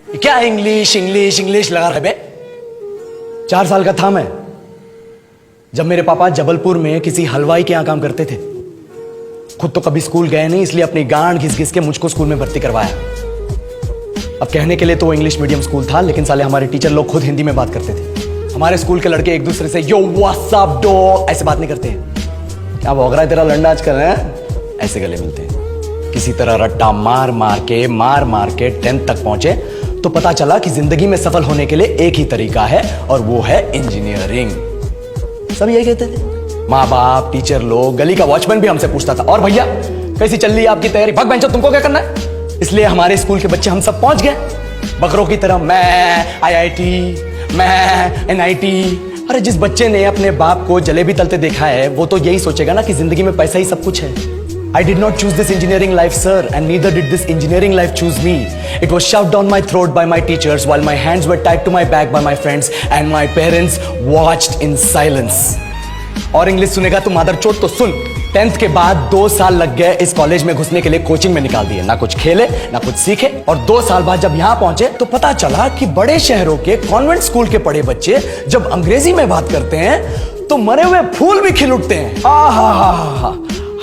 क्या English English English लगा रहे बे? 4 साल का था मैं जब मेरे पापा जबलपुर में किसी हलवाई के यहां काम करते थे। खुद तो कभी स्कूल गए नहीं, इसलिए अपनी गांड घिस घिस के मुझको स्कूल में भर्ती करवाया। अब कहने के लिए तो इंग्लिश मीडियम स्कूल था, लेकिन साले हमारे टीचर लोग खुद हिंदी में बात करते थे। हमारे स्कूल के लड़के एक दूसरे से यो व्हाट्स अप डो ऐसे बात नहीं करते हैं। क्या भौंक रहा है तेरा लंडा आज कर रहे हैं? ऐसे गले मिलते हैं। किसी तरह रट्टा मार मार के 10th तक पहुंचे तो पता चला कि जिंदगी में सफल होने के लिए एक ही तरीका है, और वो है इंजीनियरिंग। सब यही कहते थे। माँ बाप, टीचर लोग, गली का वॉचमैन भी हमसे पूछता था, और भैया कैसी चल रही है आपकी तैयारी? भाग बेंचो, तुमको क्या करना है? इसलिए हमारे स्कूल के बच्चे हम सब पहुंच गए बकरों की तरह। मैं IIT, मैं NIT। अरे जिस बच्चे ने अपने बाप को जलेबी तलते देखा है वो तो यही सोचेगा ना कि जिंदगी में पैसा ही सब कुछ है। I did not choose this engineering life, sir, and neither did this engineering life choose me. It was shoved down my throat by my teachers while my hands were tied to my back by my friends and my parents watched in silence. और English सुनेगा तो मादरचोद तो सुन। 10th के बाद 2 साल लग गए इस कॉलेज में घुसने के लिए, कोचिंग में निकाल दिए। ना कुछ खेले ना कुछ सीखे, और 2 साल बाद जब यहाँ पहुंचे तो पता चला कि बड़े शहरों के कॉन्वेंट स्कूल के पढ़े बच्चे जब अंग्रेजी में बात करते हैं तो मरे हुए फूल भी खिल उठते हैं। आहा,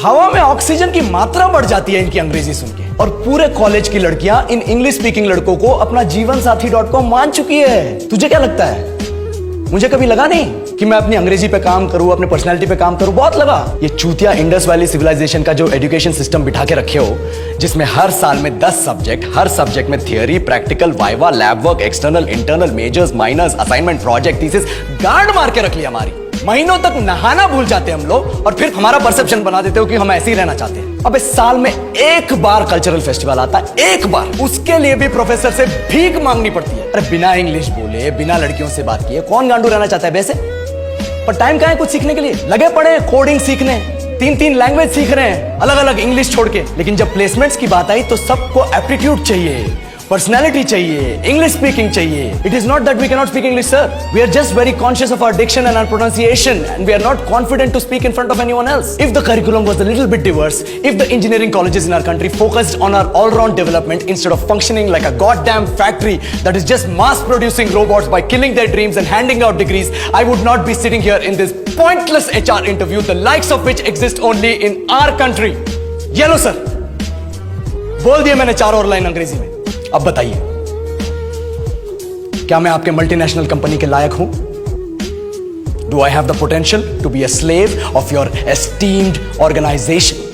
हवा में ऑक्सीजन की मात्रा बढ़ जाती है इनकी अंग्रेजी सुन के। और पूरे कॉलेज की लड़कियां इन इंग्लिश स्पीकिंग लड़कों को अपना जीवनसाथी.com मान चुकी है। तुझे क्या लगता है? मुझे कभी लगा नहीं कि मैं अपनी अंग्रेजी पे काम करूं, अपने पर्सनालिटी पे काम करूं। बहुत लगा। ये चूतिया इंडस वैली सिविलाइजेशन का जो एजुकेशन सिस्टम बिठा के रखे हो, जिसमें हर साल में 10 सब्जेक्ट, हर सब्जेक्ट में theory, practical, viva, lab work, external, internal, majors, minors, assignment, project, thesis, गांड मार के रख लिया हमारी। महीनों तक नहाना भूल जाते हैं हम लोग, और फिर हमारा परसेप्शन बना देते हो कि हम ऐसे ही रहना चाहते हैं। अब इस साल में एक बार कल्चरल फेस्टिवल आता है, एक बार, उसके लिए भी प्रोफेसर से भीख मांगनी पड़ती है। अरे बिना इंग्लिश बोले, बिना लड़कियों से बात किए कौन गांडू रहना चाहता है वैसे? पर टाइम कहां है कुछ सीखने के लिए? लगे पड़े कोडिंग सीखने, 3 लैंग्वेज सीख रहे हैं अलग अलग इंग्लिश छोड़ के। लेकिन जब प्लेसमेंट्स की बात आई तो सबको एप्टीट्यूड चाहिए, पर्सनैलिटी चाहिए, इंग्लिश स्पीकिंग चाहिए। It is not that we cannot speak English, sir. We are just very conscious of our diction and our pronunciation, and we are not confident to speak in front of anyone else. If the curriculum was a little bit diverse, if the engineering colleges in our country focused on our all-round development instead of functioning like a goddamn factory that is just mass-producing robots by killing their dreams and handing out degrees, I would not be sitting here in this pointless HR interview, the likes of which exist only in our country. Yellow, sir. बोल दिया मैंने 4 और line अंग्रेजी में। अब बताइए, क्या मैं आपके मल्टीनेशनल कंपनी के लायक हूं? Do I have the potential to be a slave of your esteemed organisation?